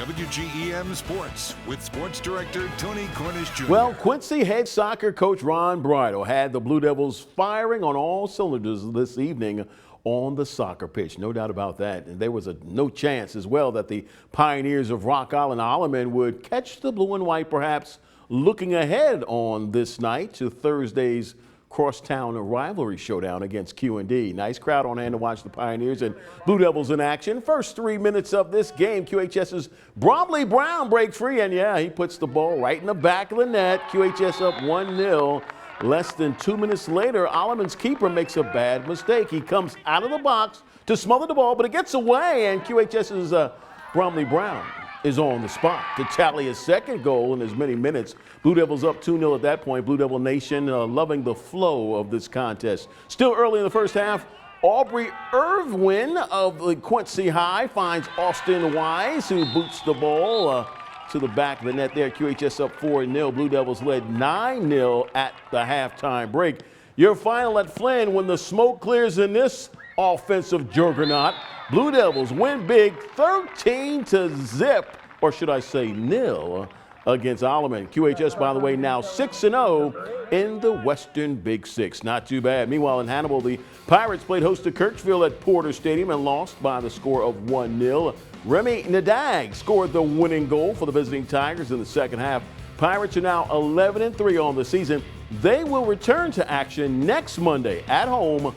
WGEM Sports with Sports Director Tony Cornish Jr. Well, Quincy head soccer coach Ron Bridle had the Blue Devils firing on all cylinders this evening on the soccer pitch. No doubt about that. And there was no chance as well that the Pioneers of Rock Island Alleman would catch the blue and white, perhaps looking ahead on this night to Thursday's crosstown rivalry showdown against QD. Nice crowd on hand to watch the Pioneers and Blue Devils in action. First 3 minutes of this game, QHS's Bromley Brown breaks free, and yeah, he puts the ball right in the back of the net. QHS up 1-0. Less than 2 minutes later, Alleman's keeper makes a bad mistake. He comes out of the box to smother the ball, but it gets away, and QHS's Bromley Brown is on the spot to tally his second goal in as many minutes. Blue Devils up 2-0 at that point. Blue Devil Nation loving the flow of this contest. Still early in the first half, Aubrey Irwin of the Quincy High finds Austin Wise, who boots the ball to the back of the net there. QHS up 4-0. Blue Devils led 9-0 at the halftime break. Your final at Flynn when the smoke clears in this offensive juggernaut. Blue Devils win big 13-0, or should I say nil, against Alleman. QHS, by the way, now 6-0 in the Western Big Six. Not too bad. Meanwhile, in Hannibal, the Pirates played host to Kirksville at Porter Stadium and lost by the score of 1-0. Remy Nadag scored the winning goal for the visiting Tigers in the second half. Pirates are now 11-3 on the season. They will return to action next Monday at home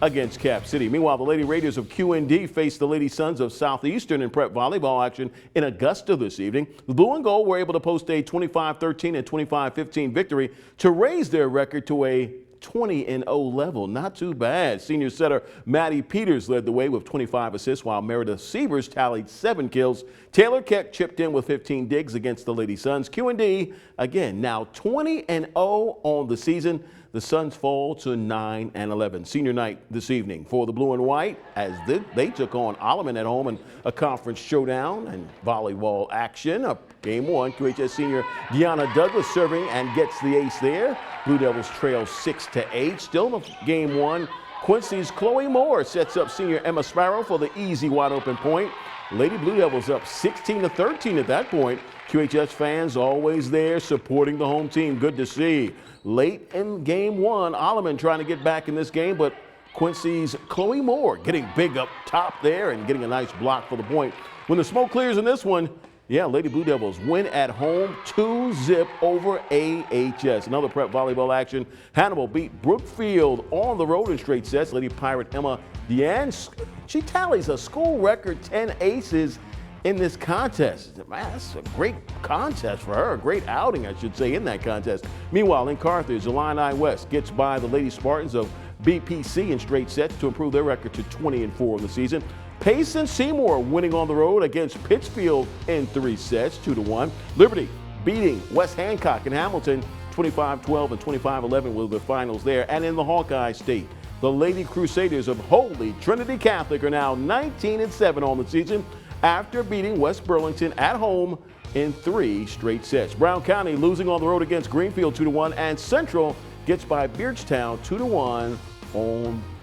against Cap City. Meanwhile, the Lady Raiders of QD face the Lady Sons of Southeastern in prep volleyball action in Augusta this evening. The Blue and Gold were able to post a 25-13 and 25-15 victory to raise their record to a 20-0 level. Not too bad. Senior setter Maddie Peters led the way with 25 assists, while Meredith Sievers tallied 7 kills. Taylor Keck chipped in with 15 digs against the Lady Sons. QD, again, now 20-0 on the season. The Suns fall to 9-11. Senior night this evening for the Blue and White as they took on Alleman at home in a conference showdown and volleyball action. Game 1, QHS senior Deanna Douglas serving and gets the ace there. Blue Devils trail 6-8. Still in game 1, Quincy's Chloe Moore sets up senior Emma Sparrow for the easy wide open point. Lady Blue Devils up 16-13 at that point. QHS fans always there supporting the home team. Good to see. Late in game 1, Alleman trying to get back in this game, but Quincy's Chloe Moore getting big up top there and getting a nice block for the point. When the smoke clears in this one, yeah, Lady Blue Devils win at home 2-0 over AHS. Another prep volleyball action. Hannibal beat Brookfield on the road in straight sets. Lady Pirate Emma Deanne, she tallies a school record 10 aces in this contest. Man, that's a great contest for her. A great outing, I should say, in that contest. Meanwhile, in Carthage, Illini West gets by the Lady Spartans of BPC in straight sets to improve their record to 20-4 in the season. Pace and Seymour winning on the road against Pittsfield in 3 sets, 2-1. Liberty beating West Hancock and Hamilton 25-12 and 25-11 were the finals there. And in the Hawkeye State, the Lady Crusaders of Holy Trinity Catholic are now 19-7 on the season after beating West Burlington at home in 3 straight sets. Brown County losing on the road against Greenfield 2-1, and Central gets by Beardstown 2-1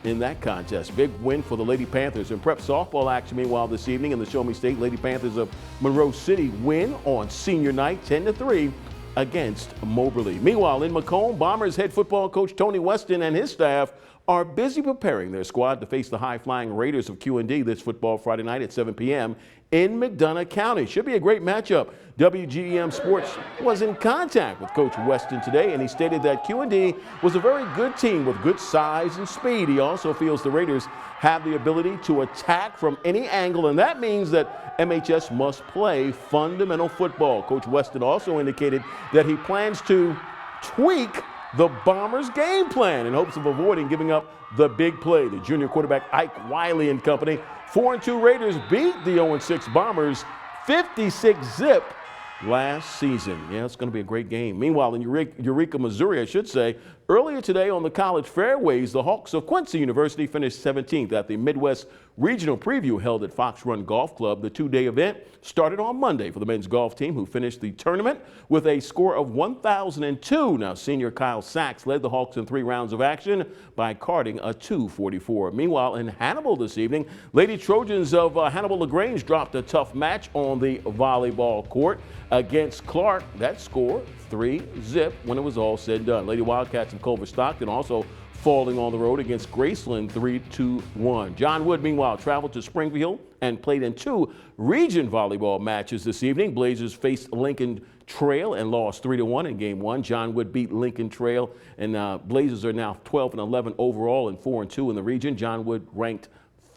in that contest. Big win for the Lady Panthers. In prep softball action, meanwhile, this evening in the Show Me State, Lady Panthers of Monroe City win on senior night 10-3 against Moberly. Meanwhile, in Macomb, Bombers head football coach Tony Weston and his staff are busy preparing their squad to face the high-flying Raiders of QD this football Friday night at 7 p.m. in McDonough County. Should be a great matchup. WGEM Sports was in contact with Coach Weston today, and he stated that QD was a very good team with good size and speed. He also feels the Raiders have the ability to attack from any angle, and that means that MHS must play fundamental football. Coach Weston also indicated that he plans to tweak the Bombers' game plan in hopes of avoiding giving up the big play. The junior quarterback Ike Wiley and company, 4-2 Raiders beat the 0-6 Bombers 56-0 last season. Yeah, it's going to be a great game. Meanwhile, in Eureka, Missouri, I should say, earlier today on the college fairways, the Hawks of Quincy University finished 17th at the Midwest regional preview held at Fox Run Golf Club. The two-day event started on Monday for the men's golf team, who finished the tournament with a score of 1,002. Now, senior Kyle Sachs led the Hawks in 3 rounds of action by carding a 244. Meanwhile, in Hannibal this evening, Lady Trojans of Hannibal LaGrange dropped a tough match on the volleyball court against Clark. That score 3-0 when it was all said and done. Lady Wildcats of Culver Stockton also falling on the road against Graceland 3-1. John Wood, meanwhile, traveled to Springfield and played in 2 region volleyball matches this evening. Blazers faced Lincoln Trail and lost 3-1 in game 1. John Wood beat Lincoln Trail, and Blazers are now 12-11 overall and 4-2 in the region. John Wood ranked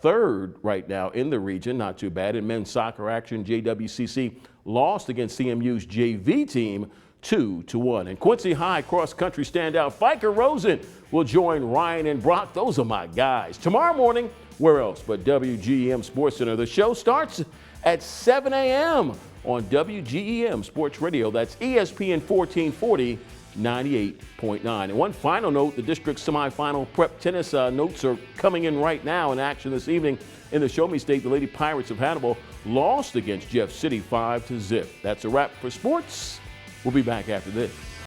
3rd right now in the region, not too bad. In men's soccer action, JWCC lost against CMU's JV team 2-1. And Quincy High cross-country standout Fiker Rosen will join Ryan and Brock. Those are my guys. Tomorrow morning, where else but WGEM Sports Center. The show starts at 7 a.m. on WGEM Sports Radio. That's ESPN 1440, 98.9. And one final note, the district semifinal prep tennis notes are coming in right now in action this evening. In the Show Me State, the Lady Pirates of Hannibal lost against Jeff City 5-0. That's a wrap for sports. We'll be back after this.